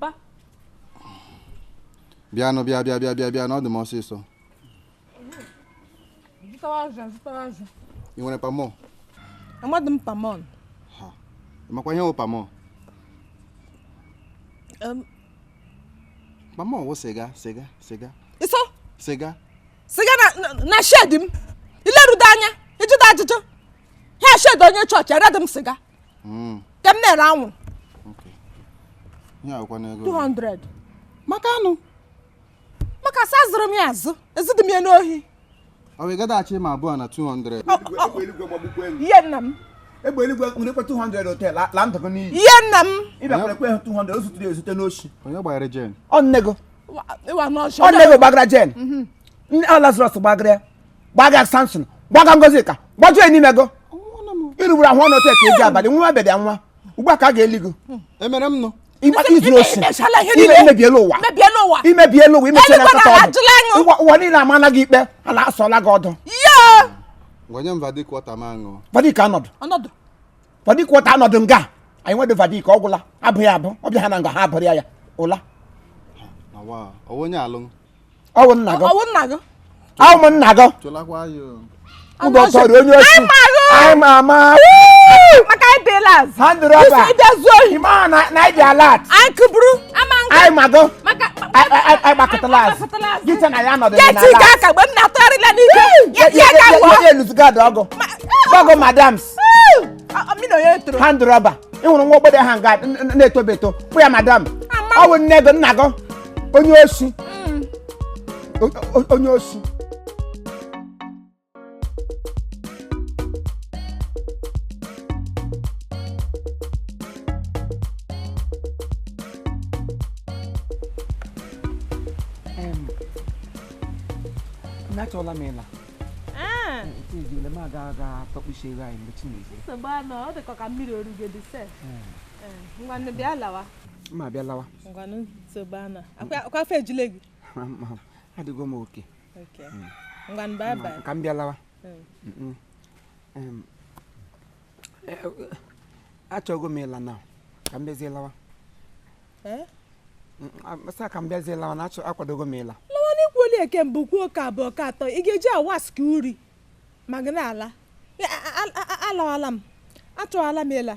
papa. Bịa, no dị m ọsịsọ. Zụtawa. Ị nwere pamọ? Amadị m pamọ. Ha. Ị makwa ihe wụ pamọ? Pamọ wụ siga. Iso? Siga na shed m. Ilerudo anya, ịjụta ajụjụ. Ha shed onye chọọchị eredị m siga. Ke m na-ere anwụ. Okay. Ihe akwụkwọ n'ego. 200. Maka anụ? Maka sa zụrụ m ya azụ. Ezidị m ya n'ohi. Ọ bụ ịgadachi ma abụọ na 200. Ihe nna m. Egbe eluigwe nwekwa 200 hotel la ndụ n'iyi. Ihe nna m. Ịbịakwara ekwe 200 ozuturu ezute n'oshi. Onye gbanyere jen? Ọ nnego. Ịwa n'ọsọ. Ọ nnego gbagara jen. Ndị Lazarus gbagara. Gbaga Samson. Gbaga Ngozika. Gbajuo n'ime go. Iruburu ahụ ọnụ hotel ka eji abalị nwa abịa nwa. Ugbu a ka a ga-eligo. Emere m nọ. Izuru oshi. Imebiela ụwa. Imebiela ụwa. Imechela nkata ọdụ. Ụwa niile amana gị ikpe. A na-asọla gị ọdụ. Gwanye m vadik wọta m aṅụ. Vadik anọdụ. Vadik wọta anọdụ nga. Anyị nwedị vadik ọgwụla. Abụghị abụ. Ọ bịa ha na nga ha abụrụ ya ụla. Ọwụ onye alụ. Ọwụ nna gị. Ọwụ m nna gị. Chụlakwa ya. Ụdọ tọrọ onye osi. Anyị mama. Maka anyị dị las. Hand rubber. Isi ịbịa zuo ohi. Ịma na anyị dị alat. Anyị kuburu. Anyị mago. Anyị gbakọtala azụ. Gịcha na ya nọdụ na las. Ga ka mgbe m na-atụgharịla n'ike. Ya ga-agwọ. Ya eluzugado ọgụ. Ọgụ madams. Hand rubber. Ị hụrụ nwa ogbede ha nga na-etobe eto. Kpụ ya madam. Ọ bụ nne gị nna gị. Onye osi. Onye osi. Natụọla m ịla. Ejile m aga tọkpụsi ego anyị mgbe Chineke. Nsogbu anọ, ọ dịkọ ka mmiri orugede sef. Ngwanụ bịa lawa. Mma bịa lawa. Ngwanụ nsogbu anọ. Akwa afọ ejile gị? Adịgo m oke. Ngwanụ bye bye. Ka m bịa lawa. Achọgo m ịla na ka m bịazie lawa. Masa ka m bịazie lawa na akwadogo m ịla. Kwoli eke mbụ kwuo ka abụọ ka atọ ị ga-eji awaski uri ma gị na-ala alawala m achọwala m ịla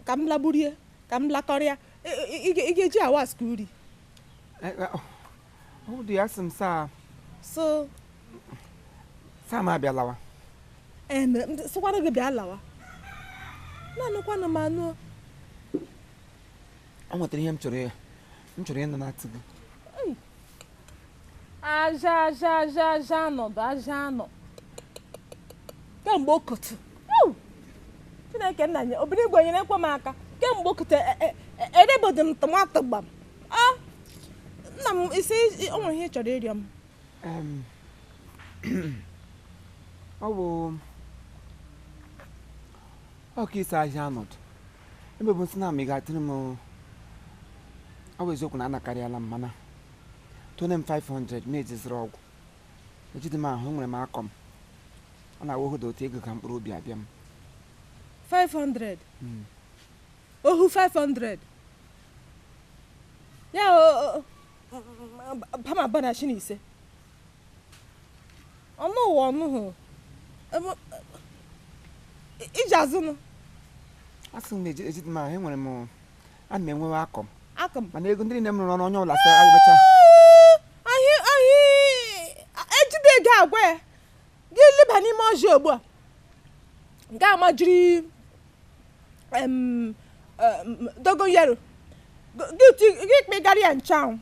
ka m lagburie ka m lakọrịa ị ga-eji awaski uri ọ dị ya sị m saa m abịa lawa sịkwara gị bịa lawa na-anụkwana m anụ ọ nwetara ihe m chọrọ ịnọ na-atụ gị aja anọdụ aja anọ kemgbe okotu Chineke nna nye obiri igwe nyere ekwe m aka kemgbe okotu edebodị m tomato gbam nna m isi o nwere ihe ị chọrọ ịrịọ m ọ ka isi aja anọdụ ebe bụ nsị na m ị ga-atịrị m ọ bụ eziokwu na anakarịala m mana tone m 500 na-ejiziri ọgwụ ejide m ahụ nwere m akọ m ọ na-awohoda otu ego ka mkpụrụ obi abịa m 500 ohu 500 ya bama bana shi n'ise ọnụ ụwa ọnụhụ iji azụnụ asị m na-ejide m ahụ enwere m ana m enwewe akọ m mana ego ndị na-emere n'ọnụ onye ọbụla sị agbacha ejide ego agwa ya gị leba n'ime ọjị ogbu a ga amajiri dogoyaro gị kpegara ya nchanwụ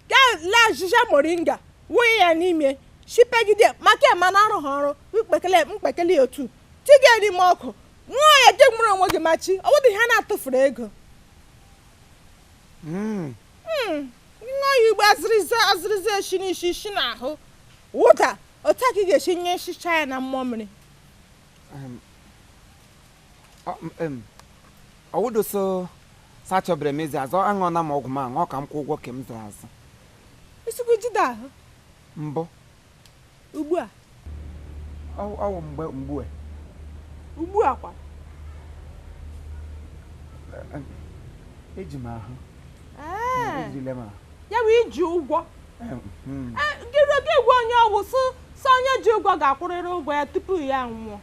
ga lee ajịja moringa wụnye ya n'ime shipegide maka ema na arụ ha ọrụ mkpekele otu tiga n'ime ọkụ nwụọ ya gị nwere onwe gị machi ọ bụdị ha na-atụfuru ego nwa ya igbo azịrịza eshi n'isi isi n'ahụ wụda otu a ka ị ga-esi nye nchicha ya na mmụọ mmiri ọwụdoso sachọbere m ezi azụ aṅụọna m ọgwụ m aṅụ ka m kwụ ụgwọ ka m zụrụ azụ isikwu jide ahụ mbụ ugbu a ọwụ ugbu a kwa eji m ahụ ejile m ahụ ya bụ iji ụgwọ gị gwa onye ọgwụ sị onye ji ụgwọ ga-akwụrịrị ụgwọ ya tupu ya nwụọ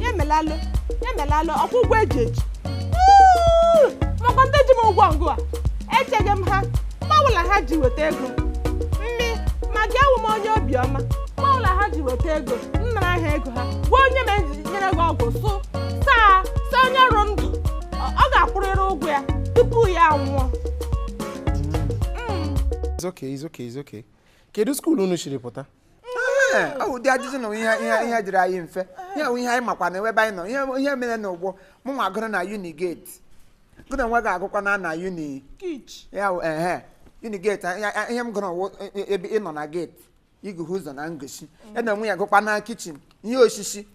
ya emelalụ ọkwụ ụgwọ eji maka ndị ji m ụgwọ ngụ a echeghị m ha mgbanwela ha ji weta ego ma gị awụ m onye obiọma mgbanwela ha ji weta ego nnara ha ego ha gwa onye nyere gị ọgwụ saa onye rụ ndụ ọ ga-akwụrịrị ụgwọ ya tupu ya nwụọ. It's okay. Kedu school unu shiri pụta? Ụdị ajụjụ na ihe dịrị anyị mfe ihe anyị makwa na ebe anyị nọ ihe mere n'ụgbọ mụ nwa gụrụ na Unigate gụ na nwa ga-agụkwa na Unigate ihe m gụrụ ebe ị nọ na gate iguhu ụzọ na ngosi ya na onwe ya gụkwa na kichin ihe osisi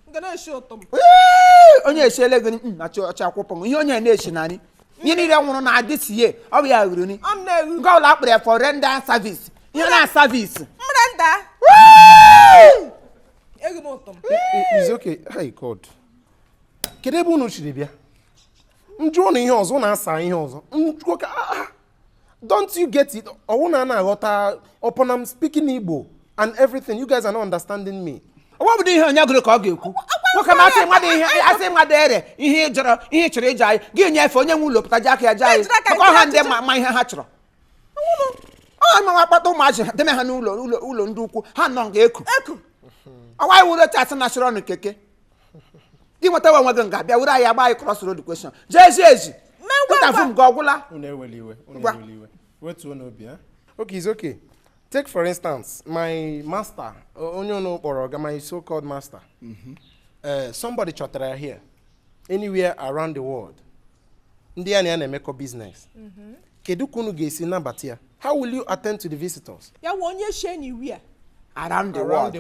onye esiele ego na ọcha akwụpọ ihe onye na-eshi narị ihe niile nwụrụ na adịsiye ọ bụ ya hụrụ ni nke ọbụla akpụrụ ya for render service ihe na service It's okay. Hey God. Kedu ebe unu chiri bịa? Njụọ na ihe ọzọ na-asa ihe ọzọ. Njụọ ka don't you get it? Ọwụ na aghọta upon I'm speaking Igbo and everything. You guys are not understanding me. Ọ bụ ihe onye gụrụ ka ọ ga-ekwu. Nwoke ma asị mmadụ ere ihe chọrọ ije anyị gị nyefe onye nwe ụlọ pụta ji aka ya jee anyị maka ọha ndị ma ihe ha chọrọ. Ma akpata ụmụazị deme ha n'ụlọ ndị ukwu ha nọ nga eku ọwa iwu rete asị na shirọnụ keke gị nweta onwe gị nga bịa were anyị agba anyị crossroad question jezi ezi ntafụ m gị ọgwụla unu eweli iwe wetuo n'obi okay, it's okay. Take for instance my master onye unu kpọrọ ọga my so-called master somebody chọtara ya here anywhere around the world ndị ya na ya na-emekọ business kedu ka unu ga-esi nabata ya? How will you attend to the visitors? Ya onye she anywhere around the world.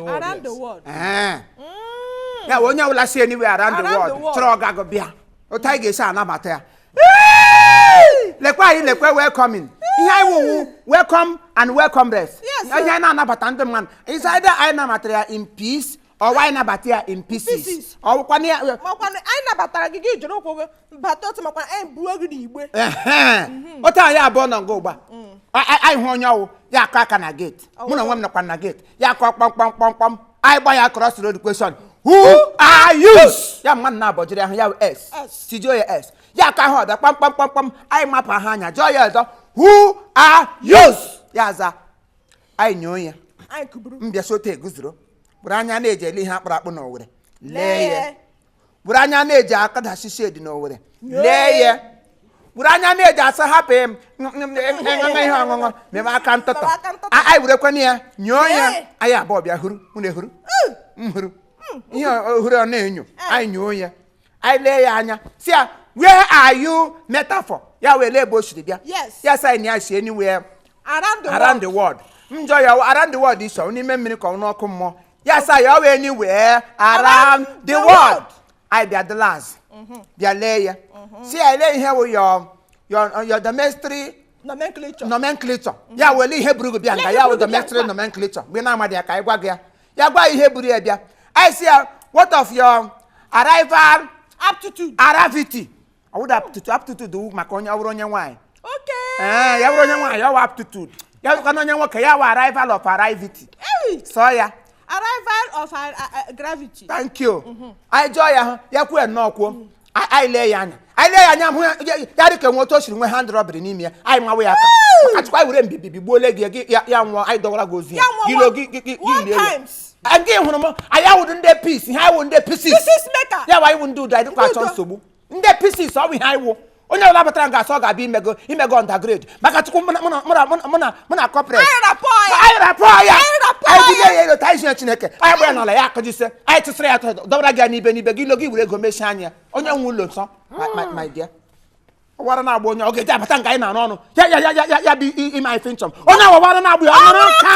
Ya onye wula she anywhere around the world. Chọrọ gago bịa. Otu anyị ga-esi anabata ya. Lekwa welcoming. Ihe anyị wụ welcome and welcome rest. Ihe anyị na-anabata ndị mmadụ. Is either anyị nabatara ya in peace or why nabata ya in pieces. Ọ bụkwa ya makwana anyị nabatara gị jiri ụkwụ gị bata otu makwana anyị buo gị n'igbe. Otu anyị abụọ nọ ngụgba. Anyị hụ onye ọwụ ya akọ aka na gate mụ na onwe m nọkwa na gate ya akọ kpọmkpọmkpọmkpọm anyị gba ya crossroad question who are you ya mmadụ na-abọjiri ahụ ya s tijuo ya s ya aka ahụ ọda kpọmkpọmkpọm anyị mapụ ha anya jụọ ya ọzọ who are you ya aza anyị nyoo ya mbịasi otu eguzoro bụrụ anya na-eji ele ihe akpụrụ akpụ n'Owere lee ya bụrụ anya na-eji akadachi shedi n'Owere lee ya bụrụ anya na-eji asa hapụ ihe ọṅụṅụ meme aka ntụtụ anyị werekwana ya nyoo ya anyị abụọ bịa hụrụ unu hụrụ m hụrụ ihe ohuru ọ na-enyo anyị nyoo ya anyị lee ya anya si ya where are you Therefor ya wee lee ebe o siri bịa ya sign ya si anywhere around the world njọ ya around the world iso n'ime mmiri ka ọ n'ọkụ mmụọ ya sa ya wee anywhere around the world anyị bịa the last bịa lee ya si ya lee ihe wụ your domestic nomenclature ya wele ihe buru gị bịa nga ya wụ domestic nomenclature mgbe na-amadị ya ka anyị gwa gị ya gwa ihe buru ya bịa I see what of your arrival aptitude arrivity I would aptitude maka onye ọbụrụ onye nwaanyị ya bụrụ onye nwaanyị ya wụ aptitude ya bụkwa onye nwoke ya wụ arrival of arrivity so ya arrival of gravity thank you anyị jụọ ya ya kwuo nnọọ kwuo anyị lee ya anya hụ ya dị ka nwe otu o siri nwe hand robbery n'ime ya anyị mawe ya aka akachikwa were mbibi gbuole gị ya nwụọ anyị dọwara gị ozu ya gilo gị gị hụrụ m anyị awụdụ ndị peace ihe anyị wụ ndị pieces ya wa iwu ndị udo anyị dịkwa achọ nsogbu ndị pieces ọ bụ ihe anyị wụ onye ọbụla batara nga asọ ọ ga-abịa imego undergrade maka chukwu mụ na corporate anyị rapọ ya anyị dịle ya elo anyị Chineke anyị gbara n'ala ya akụjise anyị tụsịrị ya dọbara gị n'ibe gị ilo gị were ego mechie anya onye nwe ụlọ nsọ my dear ọwara na-agba onye ọ ga-eji abata nga anyị na-arụ ọnụ ya bụ ime ife nchọm onye ọwara na-agba ya ọrụ ka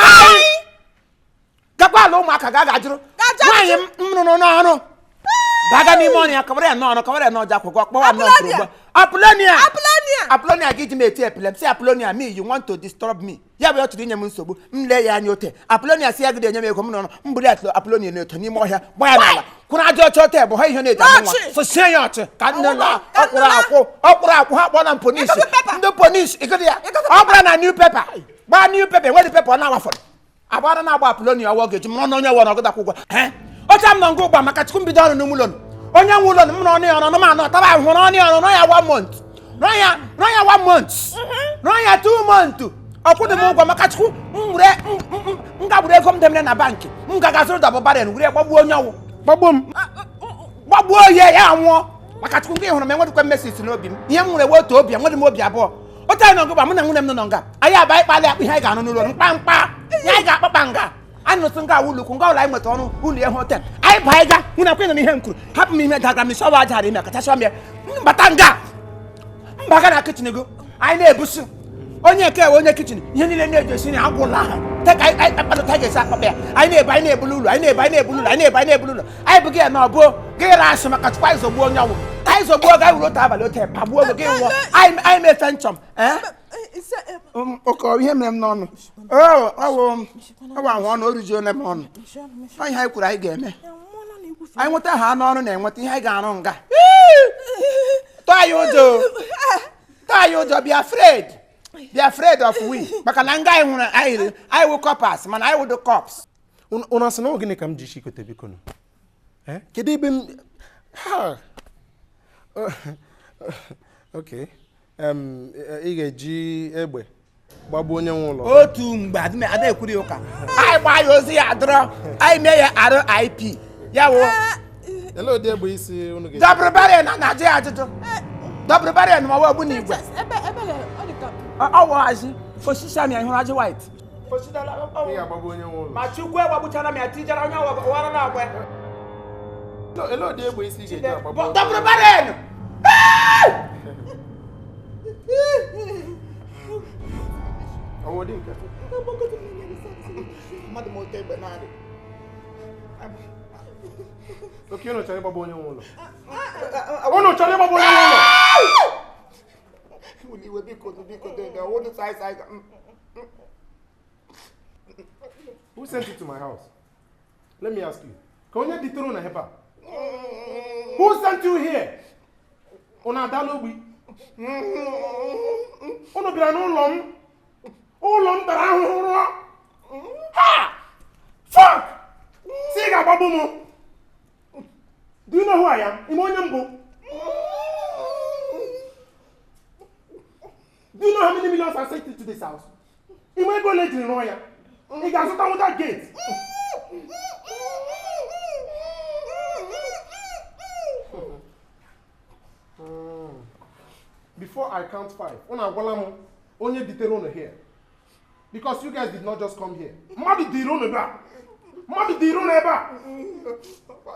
gakwa ala ụmụaka ga-agajụrụ nwaanyị m rụrụ n'ọrụ baga n'ime ọnụ ya kọbara ya n'ọrụ kọbara ya n'ọja akwụkwọ kpọwa nnọọ ugbo apụlenia Apolonia give me a epilepsy. Apolonia, me, you want to disturb me. Ya we ought to do nyamun sobu. Mle ya nyote. Apolonia see agde nyame ko no. Mbuli Apolonia no to ni mo hia. Boya na. Kuna jo chote bo hi hone da mo. So say yacht. Kan na okura ko ha bona police. Ndo police ikodi ya. Okura na new paper. Ba new paper. Where the paper na wa for. Abara na agba Apolonia wo geji mo no nya wo na go da kwugwa. O tam no ngo gba maka chikum bido no mulon. Onye nwulo no no ne ono no ma no taba hu no ne ono no ya 1 month. No ya 1 month. No ya 2 months. Akude mo gwa maka chiku ngure ngabure kom dem na bank. Ngaga so da bobare no ngure gbagbu onye wo. Gbagbom. Gbagbu oye ya anwo. Maka chiku ngi hu no me nwode kwa message no obi m. Ihe nwure wo to obi nwode mo obi abo. O tai no gba mo na nwune m no nga. Aya ba ikpale akpu ihe ga no no lo mkpamkpa. Ya ga akpapanga. Anu singa wulu kunga ola imweto onu ulu e hotel. Ai baiga una kwena mi henkuru. Hapu mi me daga mi shawa jare mi akata shawa mi. Batanga. Mbaga na kitchen go. Ai na ebusu. Onye ke onye kitchen. Ihe nile na ejeshi ni agwula ha. Take ai palo tage sa pape. Ai na eba ai na ebululu. Ai na eba ai na ebululu. Ai na eba ai na ebululu. Ai buge na obo. Ge ra asema katwa izogbu onyawo. Tai izogbu ga wuro ta abale ote pabu ogo ge wo. Ai me fenchom. Okay, ihe mere m n'ọnụ. Awa ahụ ọnụ oruju na m ọnụ. Anyị ha kwuru anyị ga-eme. Anyị nweta ha n'ọrụ na-enweta ihe anyị ga-arụ nga. Tọọ ya ụjọ, be afraid. Be afraid of we. Maka na nga anyị hụrụ anyị wụ coppers, mana anyị wụ the cops. Unu asị na gịnị ka m ji chikote biko nụ? Kedu ebe m Okay. Ị ga-eji egbe gbagbuo onye nwe ụlọ. Otu mgbe ada ekwuri ụka. Anyị gbaa ya ozi ya adọrọ. Anyị mee ya RIP. Ya wụ. Ele ụdị egbe isi unu ga-eji? Double barrel na na-ajụ ya ajụjụ. Double barrel ma ọ bụ n'igwe. Ọ wụ azị. Osisi amị ahụrụ ajị white. Ị ga-agbagbu onye nwe ụlọ. Ma Chukwu egbagbụchara m ya tijara onye ọwara na-agba. Ele ụdị egbe isi ga-eji agbagbu? Double barrel. Ọwụ dị nke. Mmadụ moto egbe narị. Oke unu chọrọ ịgbagbu onye nwe ụlọ. Unu chọrọ ịgbagbu onye nwe ụlọ. Iwe biko dede ọwụdụ sai. Who sent you to my house? Let me ask you. Ka onye ditere unu heba? Who sent you here? Unu adala ogbi? Unu bịara n'ụlọ m? Ụlọ m tara ahụhụ rụọ? Ha! Fuck! Si ị ga-agbagbu m? Do you know who I am? Ime onye mbụ? Do you know how many millions I sent into this house? Ime ego ole jiri rụọ ya? Ị ga-azụta nwụta gate? Before I count 5, unu agwala m onye ditere unu here. Because you guys did not just come here. Mmadụ dịrị unu ebe a. Mmadụ dịrị unu ebe a.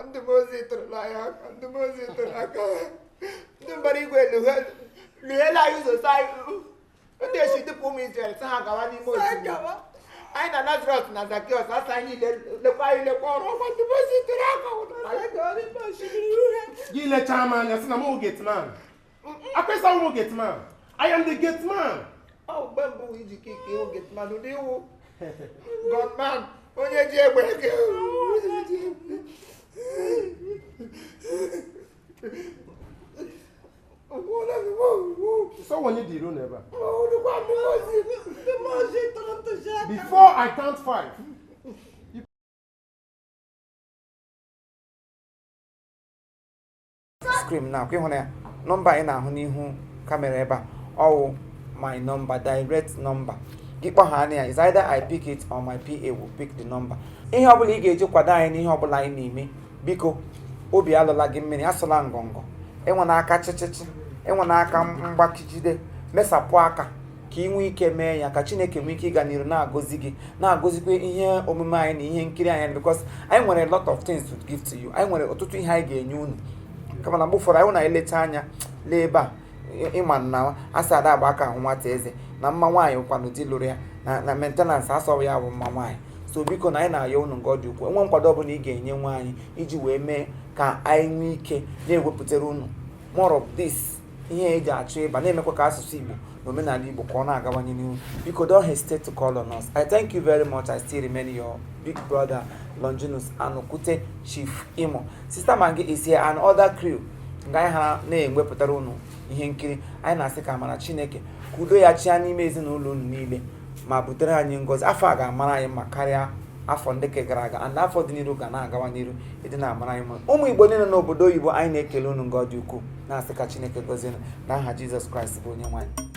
Ndị mozi tụrụ aka. Ndị mbara igwe lughela anyị ụzọ saa ndị esi dịpụ ụmụ Izrel sị ha gawa n'ime osimiri. Anyị na Lazarus na Zakiọs asa anyị lekwa ọrụ ọgba ndị mozi tụrụ aka. Gị lechaa m anya sị na m gate man. Akwesa m gate man. I am the gate man. Oh, Bambu is the kick, you get man, you God man, when you get back. So when you did never. Before I count 5. Scream now, okay, honey. Number in a honey who camera oh. My number, direct number. Gikpo hania is either I pick it or my PA will pick the number. Ihe ọbụla ị ga-eji kwado anyị n'ihe ọbụla anyị na-eme. Biko, obi alụla gị mmiri, asụla ngọngọ. Enwe n'aka chichichi, enwe n'aka mgbakijide, mesapụ aka ka ị nwee ike mee ya ka Chineke nwee ike ịga n'iru na-agọzi gị, na-agọzikwa ihe omume anyị na ihe nkiri anyị because anyị nwere a lot of things to give to you. Anyị nwere ọtụtụ ihe anyị ga-enye unu. Kama na mgbe ụfọdụ anyị na-eleta anya lee ebe a. Ịma na asa ada agba aka ahụ nwata eze na mma nwaanyị ụkwanụ di lụrụ ya na maintenance asọ ya bụ mma nwaanyị. So biko na anyị na-ayọ unu nke ọ dị ukwuu enwe nkwado ọbụla ị ga-enye nwaanyị iji wee mee ka anyị nwee ike na-ewepụtara unu more of this ihe eji achụ ịba na-emekwa ka asụsụ Igbo na omenala Igbo ka ọ na-agawanye n'ihu. Biko don't hesitate to call on us. I thank you very much. I still remain your big brother Longinus Anukute, Chief Imo. Sister Maggi is here and other crew. Nga anyị ha na-enwepụtara unu ihe nkiri. Anyị na-asị ka amara Chineke ka udo ya chia n'ime ezinụlọ unu niile ma butere anyị ngọzi. Afọ a ga-amara anyị ma karịa afọ ndị ke gara aga and afọ dị n'iru ga na-agawa n'iru ịdị na-amara anyị mma. Ụmụ Igbo niile n'obodo oyibo anyị na-ekele unu ngọ dị ukwuu na-asị ka Chineke gọzie unu n'aha Jizọs Kraịst bụ onye nwe anyị.